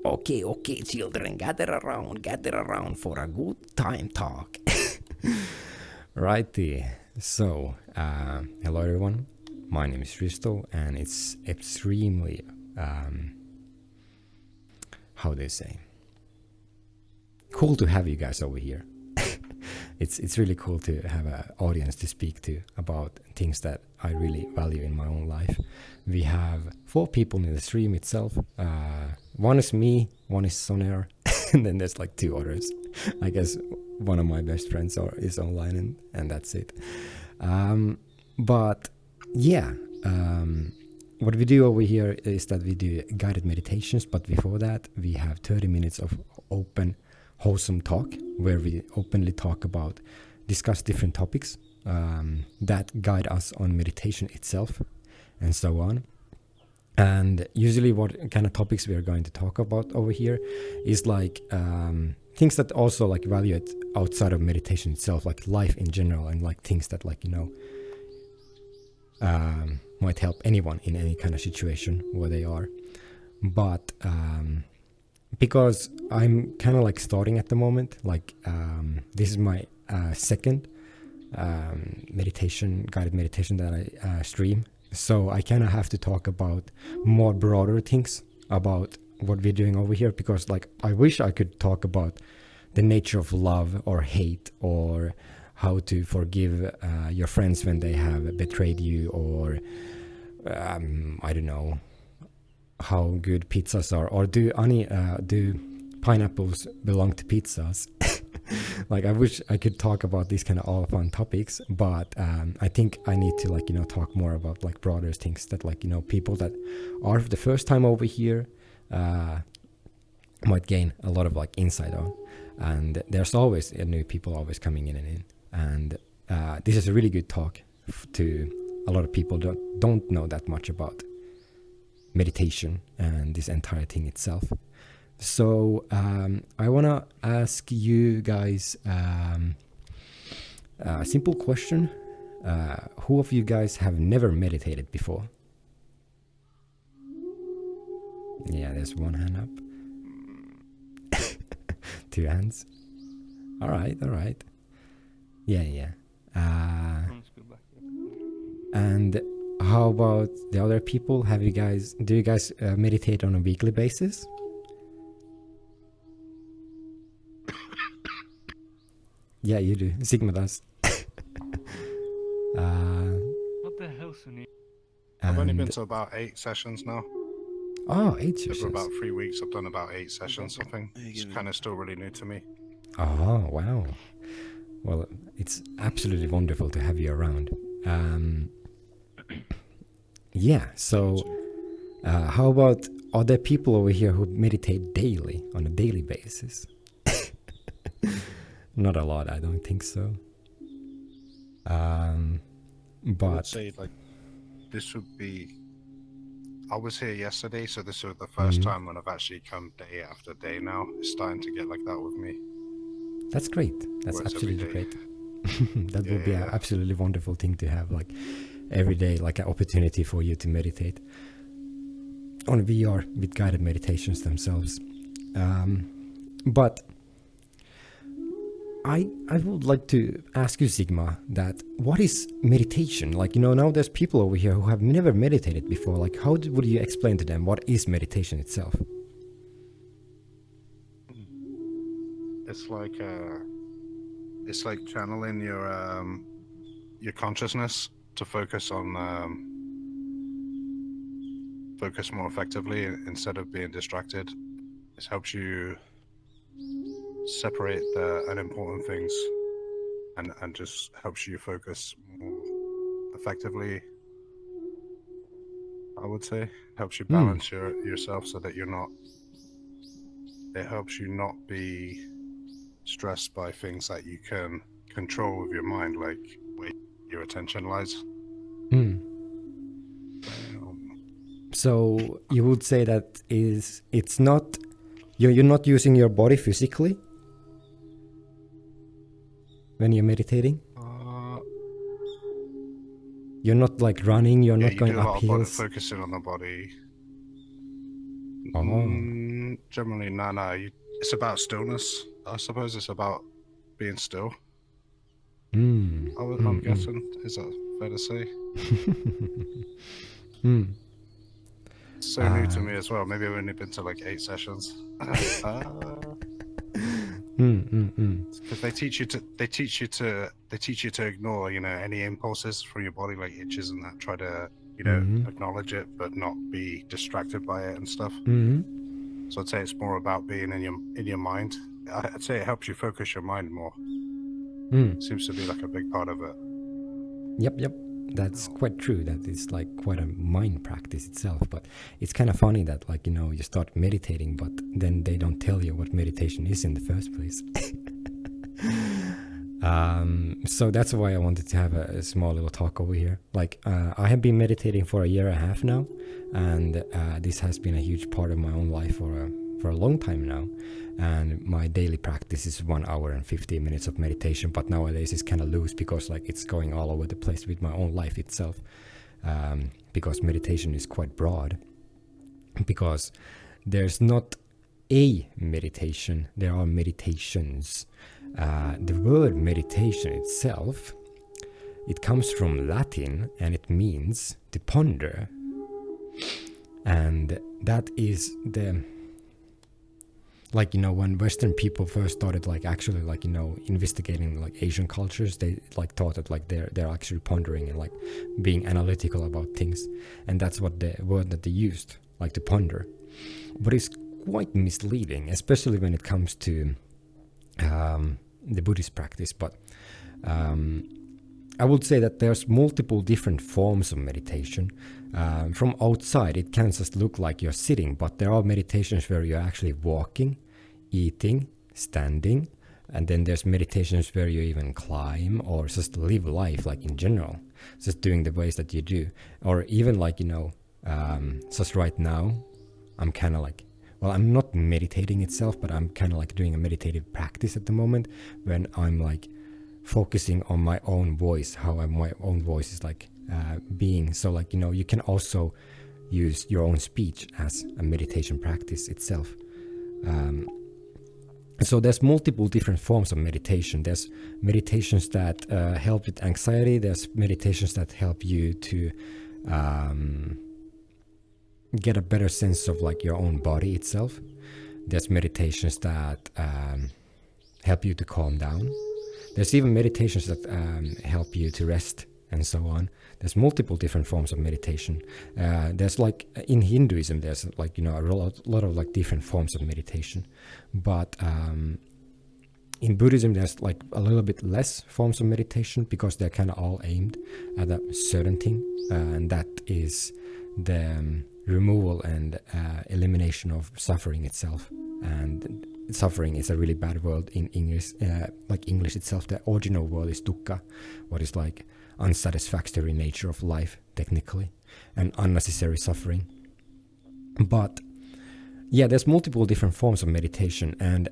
Okay, children, gather around for a good time talk. Righty. So, hello everyone. My name is Risto, and it's extremely, how they say, cool to have you guys over here. It's really cool to have an audience to speak to about things that I really value in my own life. We have 4 people in the stream itself. One is me, one is Soner, and then there's like 2 others. I guess one of my best friends is online, and that's it. But yeah, what we do over here is that we do guided meditations, but before that we have 30 minutes of open, wholesome talk where we openly discuss different topics that guide us on meditation itself and so on. And usually what kind of topics we are going to talk about over here is like things that also like evaluate outside of meditation itself, like life in general, and like things that like, might help anyone in any kind of situation where they are. But because I'm kind of like starting at the moment, like this is my second guided meditation that I stream. So I kind of have to talk about more broader things about what we're doing over here, because like I wish I could talk about the nature of love or hate, or how to forgive your friends when they have betrayed you, or I don't know, how good pizzas are, or do pineapples belong to pizzas? Like I wish I could talk about these kind of all fun topics, but I think I need to like talk more about like broader things that like people that are the first time over here might gain a lot of like insight on. And there's always new people always coming in, and this is a really good talk to a lot of people don't know that much about meditation and this entire thing itself. So I want to ask you guys a simple question. Who of you guys have never meditated before? Yeah, there's one hand up. 2 hands. All right. Yeah. And how about the other people? Do you guys meditate on a weekly basis? Yeah, you do. Sigma does. What the hell, Sunil? I've only been to about 8 sessions now. Oh, 8 sessions. For about 3 weeks, I've done about 8 sessions, something. It's kind of still really new to me. Oh, wow. Well, it's absolutely wonderful to have you around. Yeah, so how about other people over here who meditate daily, on a daily basis? Not a lot, I don't think so. But I would say like this would be, I was here yesterday, so this was the first time when I've actually come day after day now. It's starting to get like that with me. That's great. That's absolutely great. That would be an absolutely wonderful thing to have, like every day, like an opportunity for you to meditate on VR with guided meditations themselves. But I would like to ask you, Sigma, that what is meditation? Like, now there's people over here who have never meditated before. Like, how would you explain to them what is meditation itself? It's like channeling your consciousness to focus more effectively instead of being distracted. It helps you separate the unimportant things and just helps you focus more effectively, I would say. Helps you balance yourself so that it helps you not be stressed by things that you can control with your mind, like where your attention lies. So you would say that it's not, you're not using your body physically when you're meditating? You're not like running, you're not going up hills? Focusing on the body. generally, no. It's about stillness. I suppose it's about being still. I'm guessing. Is that fair to say? It's so new to me as well. Maybe I've only been to like 8 sessions. Because they teach you to ignore, any impulses from your body, like itches and that. Try to, acknowledge it, but not be distracted by it and stuff. So I'd say it's more about being in your mind. I'd say it helps you focus your mind more. Seems to be like a big part of it. Yep. That's quite true. That it's like quite a mind practice itself. But it's kind of funny that you start meditating, but then they don't tell you what meditation is in the first place. So that's why I wanted to have a small little talk over here. I have been meditating for 1.5 years now, and this has been a huge part of my own life for a long time now. And my daily practice is 1 hour and 15 minutes of meditation, but nowadays it's kind of loose because it's going all over the place with my own life itself, because meditation is quite broad, because there's not a meditation, there are meditations. The word meditation itself, it comes from Latin and it means to ponder, and that is the when Western people first started investigating Asian cultures, they thought that they're actually pondering and being analytical about things, and that's what the word that they used, to ponder. But it's quite misleading, especially when it comes to the Buddhist practice. But I would say that there's multiple different forms of meditation. From outside, it can just look like you're sitting, but there are meditations where you're actually walking, eating, standing, and then there's meditations where you even climb or just live life in general, just doing the ways that you do. Or even just right now, I'm kind of I'm not meditating itself, but I'm kind of doing a meditative practice at the moment when I'm focusing on my own voice, how my own voice is being. So you can also use your own speech as a meditation practice itself. So there's multiple different forms of meditation. There's meditations that help with anxiety. There's meditations that help you to get a better sense of your own body itself. There's meditations that help you to calm down. There's even meditations that help you to rest, and so on. There's multiple different forms of meditation. There's in Hinduism, there's a lot of different forms of meditation. But in Buddhism, there's a little bit less forms of meditation because they're kind of all aimed at a certain thing, and that is the removal and elimination of suffering itself. And suffering is a really bad word in English. English itself, the original word is dukkha, what is unsatisfactory nature of life, technically, and unnecessary suffering. But yeah, there's multiple different forms of meditation, and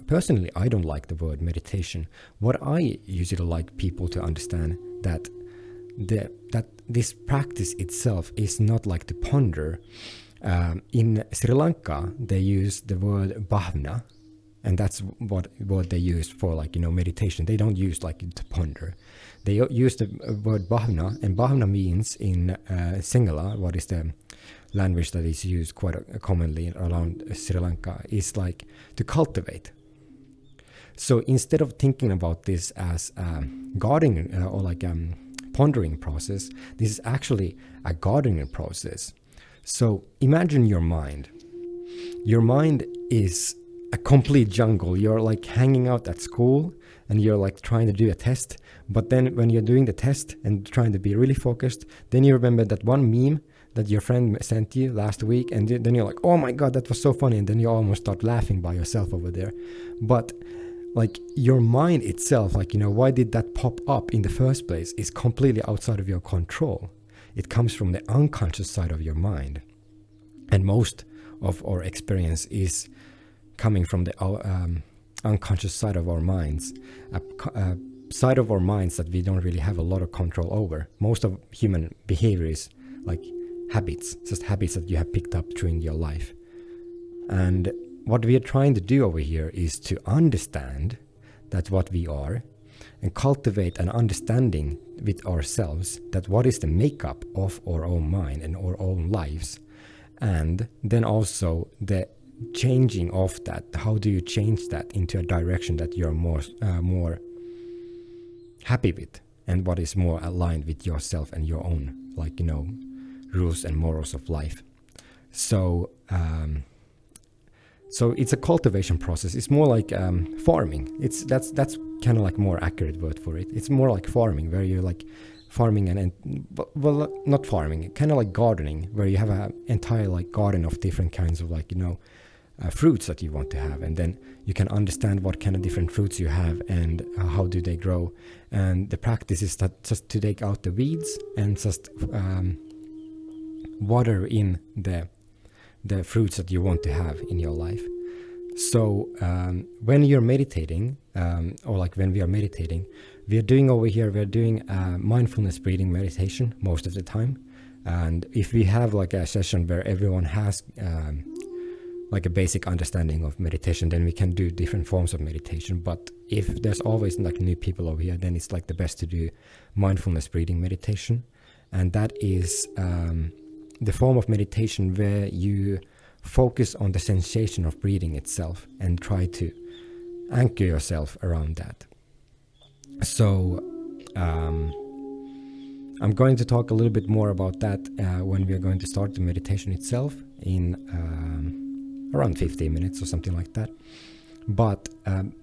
personally, I don't like the word meditation. What I usually like people to understand that this practice itself is not to ponder. In Sri Lanka, they use the word bhavna, and that's what they use for meditation. They don't use to ponder. They use the word bhavna, and bhavna means in Sinhala, what is the language that is used quite commonly around Sri Lanka, is to cultivate. So instead of thinking about this as gardening or pondering process, this is actually a gardening process. So imagine your mind. Your mind is a complete jungle. You're hanging out at school and you're trying to do a test. But then when you're doing the test and trying to be really focused, then you remember that one meme that your friend sent you last week, and then you're oh my God, that was so funny. And then you almost start laughing by yourself over there. But your mind itself, why did that pop up in the first place, is completely outside of your control. It comes from the unconscious side of your mind. And most of our experience is coming from the unconscious side of our minds, a side of our minds that we don't really have a lot of control over. Most of human behavior is habits, just habits that you have picked up during your life. And what we are trying to do over here is to understand that what we are, and cultivate an understanding with ourselves that what is the makeup of our own mind and our own lives, and then also the changing of that. How do you change that into a direction that you're more happy with, and what is more aligned with yourself and your own, like, rules and morals of life. So so it's a cultivation process. It's more like farming. That's kind of like more accurate word for it. It's more like farming, where you're like farming and well, not farming, kind of like gardening, where you have an entire like garden of different kinds of like fruits that you want to have, and then you can understand what kind of different fruits you have and how do they grow. And the practice is that just to take out the weeds and just water in the fruits that you want to have in your life. So when you're meditating, or like when we are meditating, we're doing mindfulness breathing meditation most of the time. And if we have like a session where everyone has like a basic understanding of meditation, then we can do different forms of meditation. But if there's always like new people over here, then it's like the best to do mindfulness breathing meditation. And that is the form of meditation where you focus on the sensation of breathing itself and try to anchor yourself around that. So I'm going to talk a little bit more about that when we are going to start the meditation itself in around 15 minutes or something like that. But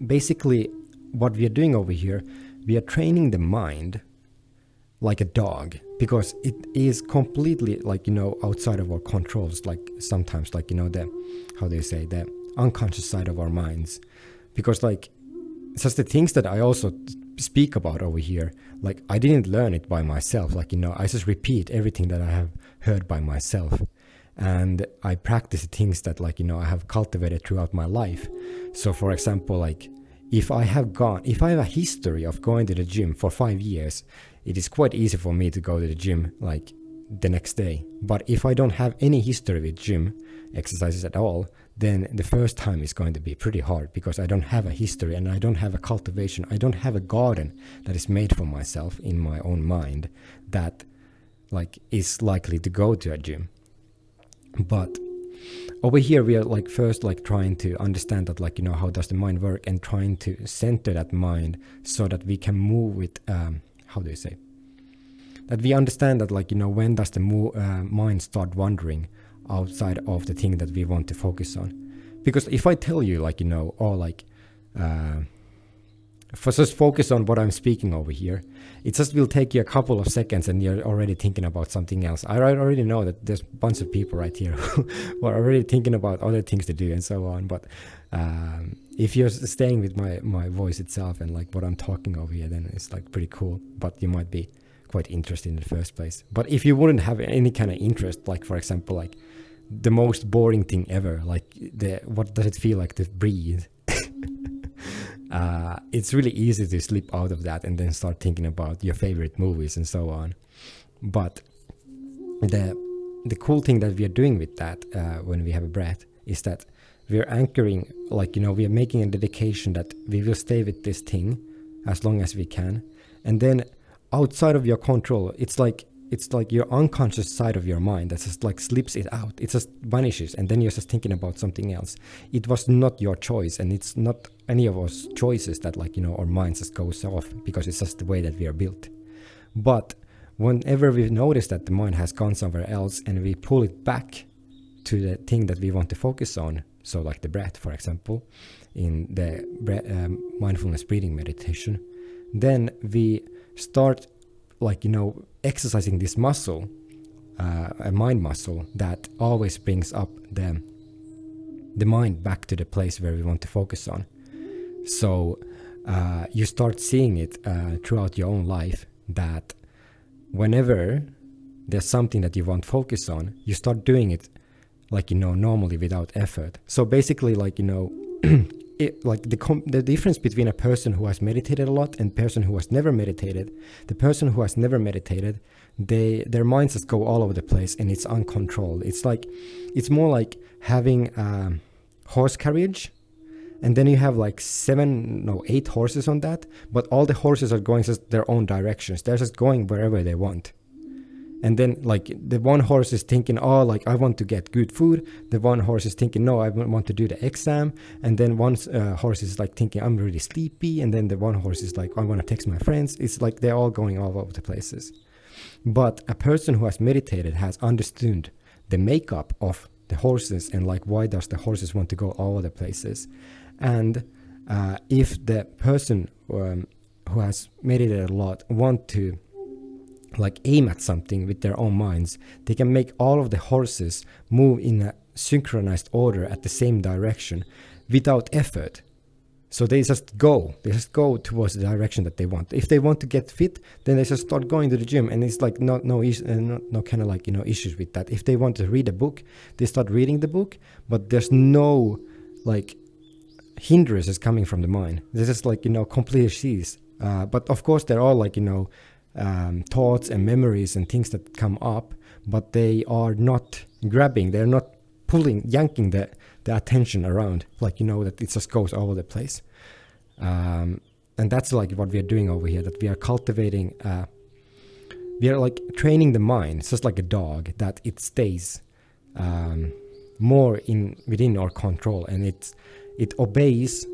basically what we are doing over here, we are training the mind like a dog, because it is completely like outside of our controls, like sometimes like the, how do you say, the unconscious side of our minds. Because like just the things that I also speak about over here, like I didn't learn it by myself, like I just repeat everything that I have heard by myself, and I practice the things that like I have cultivated throughout my life. So for example, like if I have a history of going to the gym for 5 years, it is quite easy for me to go to the gym like the next day. But if I don't have any history with gym exercises at all, then the first time is going to be pretty hard, because I don't have a history and I don't have a cultivation. I don't have a garden that is made for myself in my own mind that like is likely to go to a gym. But over here we are like first like trying to understand that like how does the mind work, and trying to center that mind so that we can move with how do you say, that we understand that like when does the mind start wandering outside of the thing that we want to focus on. Because if I tell you like or like just focus on what I'm speaking over here, it just will take you a couple of seconds and you're already thinking about something else. I already know that there's a bunch of people right here who are already thinking about other things to do and so on. But if you're staying with my voice itself and like what I'm talking over here, then it's like pretty cool. But you might be quite interested in the first place. But if you wouldn't have any kind of interest, like for example, like the most boring thing ever, like what does it feel like to breathe? It's really easy to slip out of that and then start thinking about your favorite movies and so on. But the cool thing that we are doing with that when we have a breath is that we are anchoring, like we are making a dedication that we will stay with this thing as long as we can. And then outside of your control, it's like your unconscious side of your mind that just like slips it out. It just vanishes, and then you're just thinking about something else. It was not your choice, and it's not any of us choices that like our minds just goes off, because it's just the way that we are built. But whenever we notice that the mind has gone somewhere else and we pull it back to the thing that we want to focus on, so like the breath, for example, in the mindfulness breathing meditation, then we start like exercising this muscle, a mind muscle that always brings up the mind back to the place where we want to focus on. So you start seeing it throughout your own life, that whenever there's something that you want to focus on, you start doing it like normally without effort. So basically like like the difference between a person who has meditated a lot and person who has never meditated, the person who has never meditated, their minds just go all over the place and it's uncontrolled. It's more like having horse carriage, and then you have like 8 horses on that, but all the horses are going just their own directions. They're just going wherever they want. And then like the one horse is thinking, oh, like I want to get good food. The one horse is thinking, no, I want to do the exam. And then one horse is like thinking, I'm really sleepy. And then the one horse is like, I want to text my friends. It's like they're all going all over the places. But a person who has meditated has understood the makeup of the horses and like why does the horses want to go all over the places. And if the person who has meditated a lot want to like aim at something with their own minds, they can make all of the horses move in a synchronized order at the same direction without effort. So they just go towards the direction that they want. If they want to get fit, then they just start going to the gym, and it's like no kind of like, you know, issues with that. If they want to read a book, they start reading the book, but there's no like hindrances coming from the mind. This is like, you know, completely cease. But of course there are like, you know, thoughts and memories and things that come up, but they are not grabbing, they're not yanking the attention around, like, you know, that it just goes all over the place. And that's like what we are doing over here, that we are cultivating, we are like training the mind. It's just like a dog, that it stays more within our control, and it obeys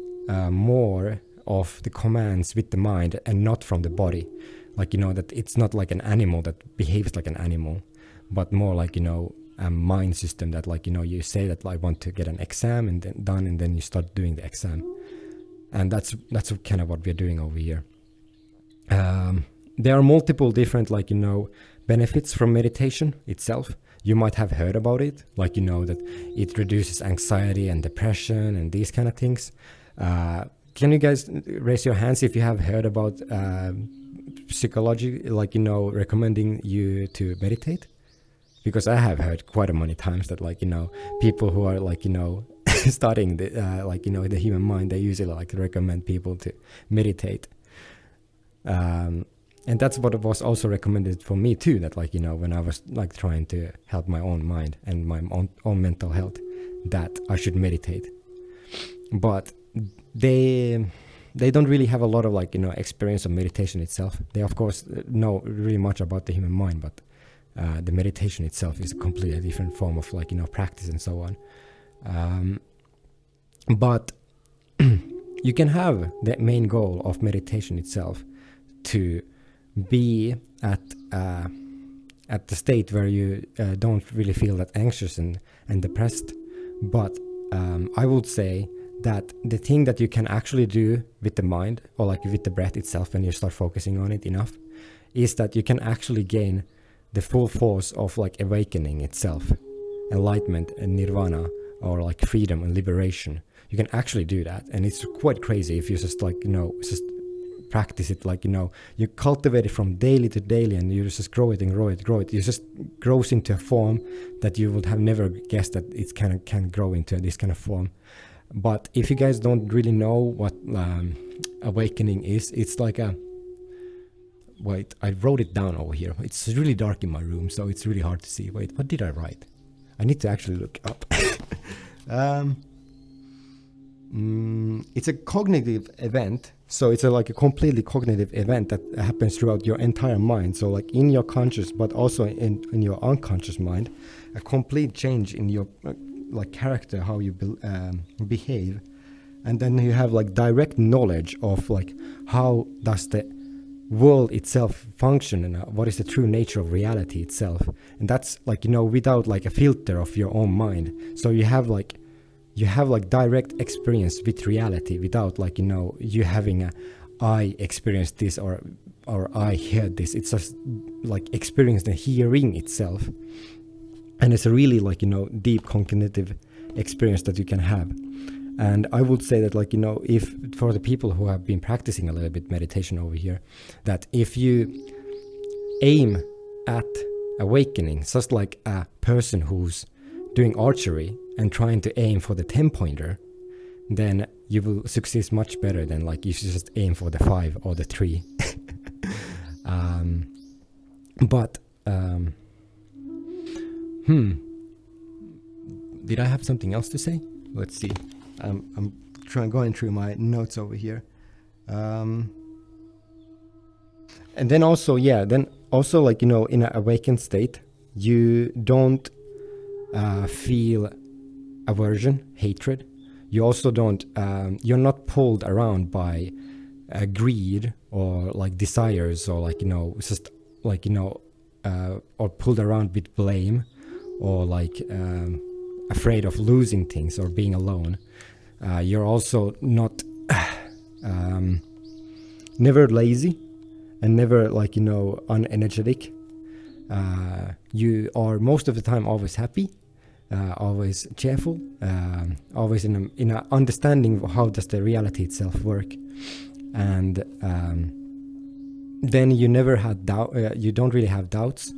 more of the commands with the mind and not from the body. Like, you know, that it's not like an animal that behaves like an animal, but more like, you know, a mind system that, like, you know, you say that I want to get an exam and then done, and then you start doing the exam. And that's kind of what we're doing over here. There are multiple different, like, you know, benefits from meditation itself. You might have heard about it, like, you know, that it reduces anxiety and depression and these kind of things. Can you guys raise your hands if you have heard about psychology, like, you know, recommending you to meditate? Because I have heard quite many times that, like, you know, people who are, like, you know, studying the like, you know, the human mind, they usually like recommend people to meditate. And that's what was also recommended for me too, that, like, you know, when I was like trying to help my own mind and my own mental health, that I should meditate. But they don't really have a lot of, like, you know, experience of meditation itself. They of course know really much about the human mind, but the meditation itself is a completely different form of, like, you know, practice and so on. But you can have the main goal of meditation itself to be at the state where you don't really feel that anxious and depressed. But I would say that the thing that you can actually do with the mind, or like with the breath itself, when you start focusing on it enough, is that you can actually gain the full force of, like, awakening itself, enlightenment and nirvana, or like freedom and liberation. You can actually do that, and it's quite crazy if you just, like, you know, just practice it, like, you know, you cultivate it from daily to daily, and you just grow it and grow it. It just grows into a form that you would have never guessed that it can grow into this kind of form. But if you guys don't really know what awakening is, it's like a... Wait, I wrote it down over here. It's really dark in my room, so it's really hard to see. Wait, what did I write? I need to actually look up. It's a cognitive event. So it's like a completely cognitive event that happens throughout your entire mind. So like in your conscious, but also in your unconscious mind, a complete change in your like character, how you behave. And then you have like direct knowledge of like how does the world itself function, and what is the true nature of reality itself. And that's like, you know, without like a filter of your own mind. So you have like direct experience with reality without, like, you know, you having I experienced this or I heard this. It's just like experience the hearing itself. And it's a really, like, you know, deep cognitive experience that you can have. And I would say that, like, you know, if for the people who have been practicing a little bit meditation over here, that if you aim at awakening, just like a person who's doing archery and trying to aim for the 10-pointer, then you will succeed much better than like if you just aim for the 5 or the 3. Did I have something else to say? Let's see. I'm going through my notes over here. And then also, like, in an awakened state, you don't feel aversion, hatred. You also don't, you're not pulled around by greed or like desires, or like, just like, or pulled around with blame, or like afraid of losing things or being alone. You're also not never lazy, and never like, unenergetic. You are most of the time always happy, always cheerful, always in a understanding of how does the reality itself work. And then you never had doubt, you don't really have doubts,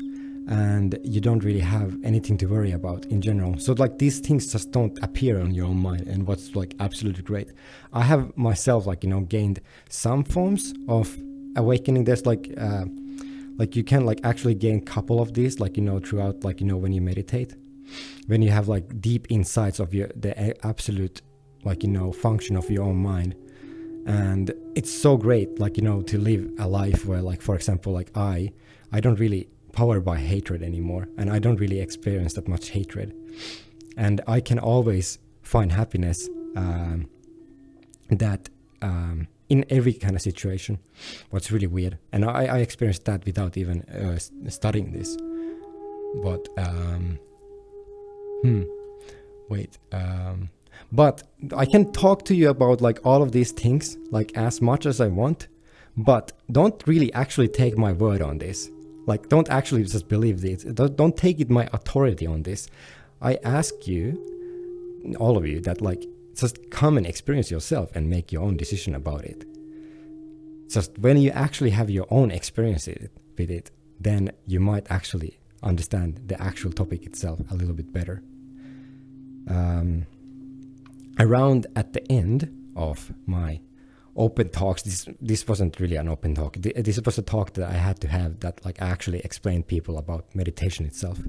and you don't really have anything to worry about in general. So like these things just don't appear on your own mind, and what's like absolutely great. I have myself like, gained some forms of awakening. There's like you can like actually gain a couple of these, like, throughout, like, when you meditate, when you have like deep insights of the absolute, like, function of your own mind. And it's so great, like, to live a life where, like, for example, like I don't really powered by hatred anymore, and I don't really experience that much hatred, and I can always find happiness that in every kind of situation. What's really weird, and I experienced that without even studying this. But but I can talk to you about like all of these things like as much as I want, but don't really actually take my word on this. Like, don't actually just believe this. Don't take it my authority on this. I ask you, all of you, that like just come and experience yourself and make your own decision about it. Just when you actually have your own experience with it, then you might actually understand the actual topic itself a little bit better. Around at the end of my open talks, this wasn't really an open talk. This was a talk that I had to have, that like I actually explained people about meditation itself.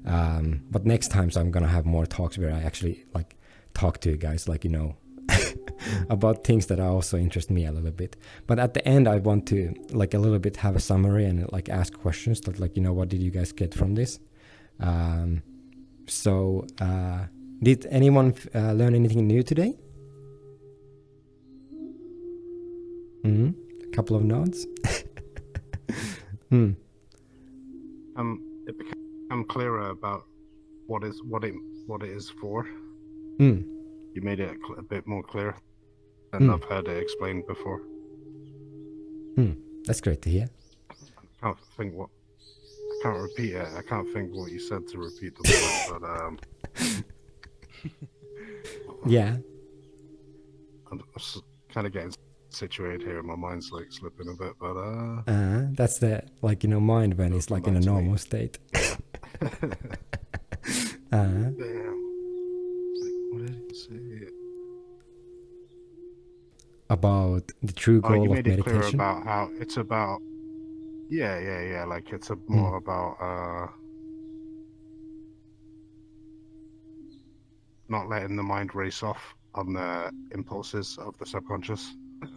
But next time, so I'm gonna have more talks where I actually like talk to you guys, like, about things that also interest me a little bit. But at the end, I want to like a little bit have a summary and like ask questions that like, what did you guys get from this? Did anyone learn anything new today? A couple of nods. It became clearer about what it is for. You made it a bit more clear than I've heard it explained before. That's great to hear. I can't repeat it. I can't think what you said to repeat the word, but yeah. I'm kind of getting situated here. My mind's like slipping a bit, but that's the like, mind when it's like in a normal state. Damn. What did he say? About the true goal you of made it meditation. clear about how it's about. Yeah. Like it's more about not letting the mind race off on the impulses of the subconscious. I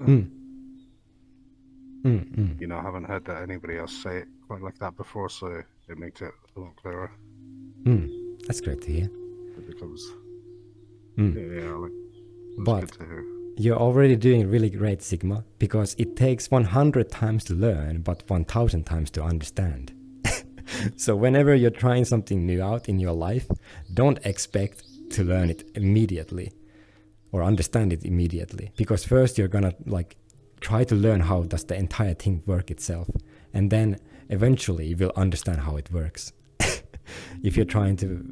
haven't heard that anybody else say it quite like that before, so it makes it a lot clearer. That's great to hear. It becomes But good to hear. You're already doing really great, Sigma, because it takes 100 times to learn, but 1,000 times to understand. So whenever you're trying something new out in your life, don't expect to learn it immediately or understand it immediately, because first you're gonna like try to learn how does the entire thing work itself, and then eventually you will understand how it works. If you're trying to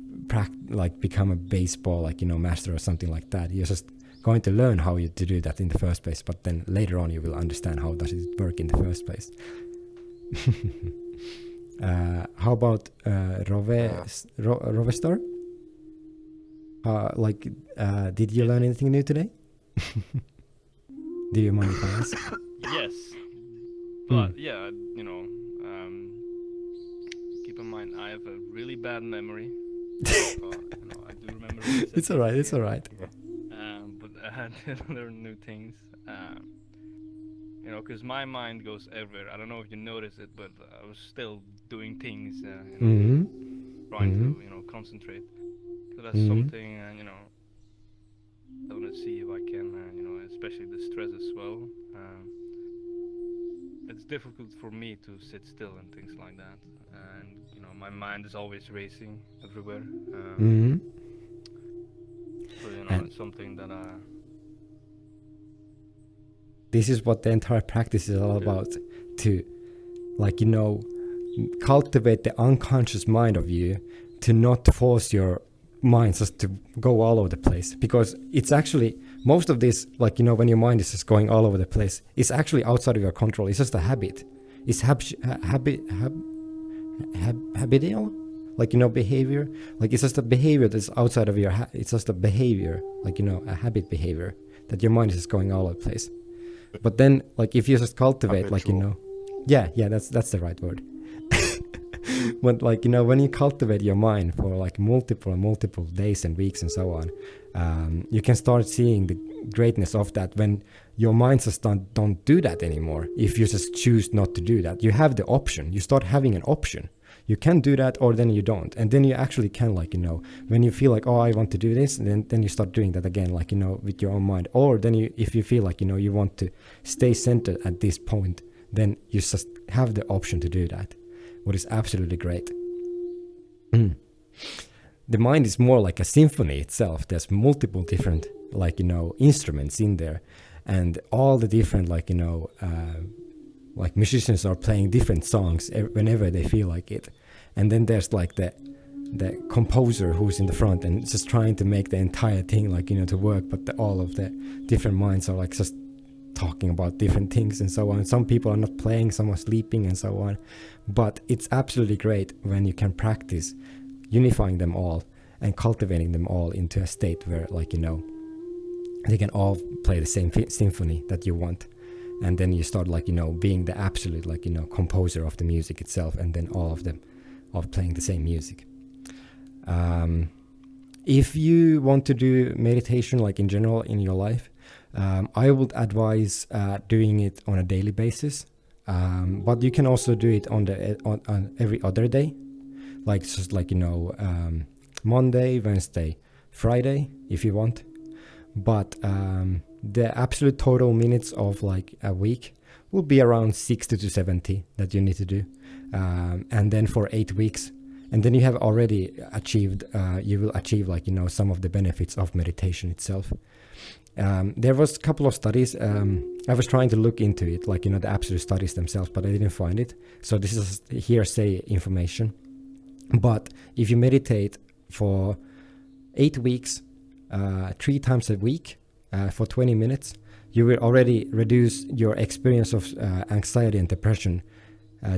become a baseball master or something like that, you're just going to learn how to do that in the first place, but then later on you will understand how does it work in the first place. How about Rovestor? Did you learn anything new today? Do you mind if I ask? Yes, but yeah, keep in mind I have a really bad memory. I do remember. It's all right. Yeah. to learn new things. You know, because my mind goes everywhere. I don't know if you notice it, but I was still doing things. You know, Mm-hmm. trying Mm-hmm. to concentrate. So that's Mm-hmm. something I want to see if I can especially the stress as well. It's difficult for me to sit still and things like that, and my mind is always racing everywhere. Mm-hmm. So And it's something that this is what the entire practice is all yeah. about, to cultivate the unconscious mind of you, to not force your mind just to go all over the place, because it's actually most of this, when your mind is just going all over the place, it's actually outside of your control. It's just a habit. It's habitual, behavior. It's just a behavior that's outside of your it's just a behavior, a habit behavior, that your mind is just going all over the place. But then, if you just cultivate, Habitual. yeah, that's the right word. But when you cultivate your mind for multiple days and weeks and so on, you can start seeing the greatness of that when your mind just don't do that anymore. If you just choose not to do that, you have the option. You start having an option. You can do that, or then you don't, and then you actually can, when you feel like, oh, I want to do this, and then you start doing that again, with your own mind. Or then if you feel like, you want to stay centered at this point, then you just have the option to do that, what is absolutely great. The mind is more like a symphony itself. There's multiple different, instruments in there, and all the different, musicians are playing different songs whenever they feel like it. And then there's the composer who's in the front and just trying to make the entire thing to work, but all of the different minds are just talking about different things and so on. Some people are not playing, some are sleeping and so on. But it's absolutely great when you can practice unifying them all and cultivating them all into a state where they can all play the same symphony that you want. And then you start being the absolute composer of the music itself, and then all of them of playing the same music. If you want to do meditation in general in your life, I would advise doing it on a daily basis, but you can also do it on every other day, Monday, Wednesday, Friday, if you want. But the absolute total minutes of a week will be around 60 to 70 that you need to do, and then for 8 weeks, and then you have already achieved you will achieve some of the benefits of meditation itself. There was a couple of studies. I was trying to look into it, the absolute studies themselves, but I didn't find it. So this is hearsay information. But if you meditate for 8 weeks, 3 times a week, for 20 minutes, you will already reduce your experience of anxiety and depression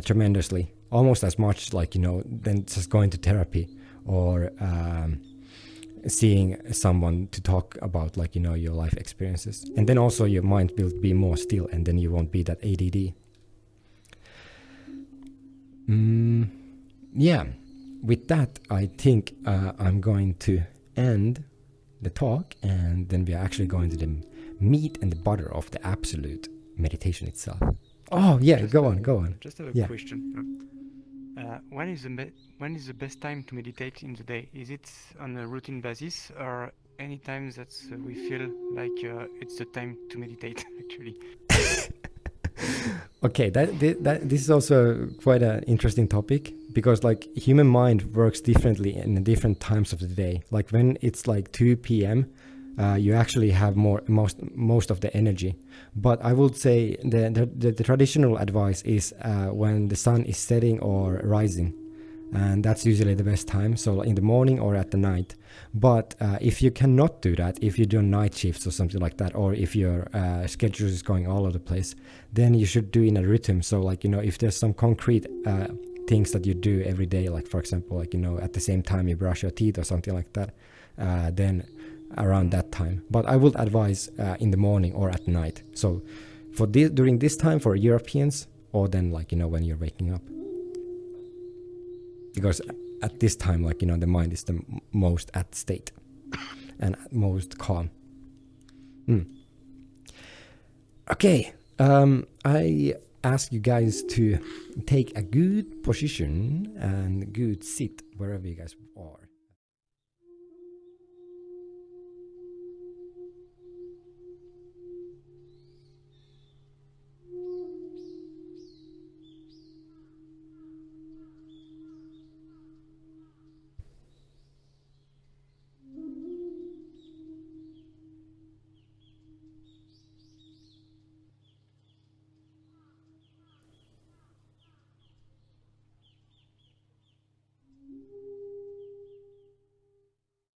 tremendously, almost as much than just going to therapy or seeing someone to talk about your life experiences. And then also your mind will be more still, and then you won't be that ADD. Yeah, with that, I think I'm going to end the talk, and then we are actually going to the meat and the butter of the absolute meditation itself. Oh yeah, go on. Just have a question. When is the best time to meditate in the day? Is it on a routine basis, or any time that we feel like it's the time to meditate actually? Okay, this is also quite an interesting topic, because human mind works differently in different times of the day. When it's 2 p.m., you actually have most of the energy. But I would say the traditional advice is when the sun is setting or rising, and that's usually the best time, so in the morning or at the night. But if you cannot do that, if you do night shifts or something like that, or if your schedule is going all over the place, then you should do in a rhythm. So if there's some concrete things that you do every day, for example, at the same time you brush your teeth or something like that, then around that time. But I would advise in the morning or at night. So for during this time for Europeans, or then when you're waking up, because at this time the mind is the most at state and most calm. Okay, I ask you guys to take a good position and good sit wherever you guys are.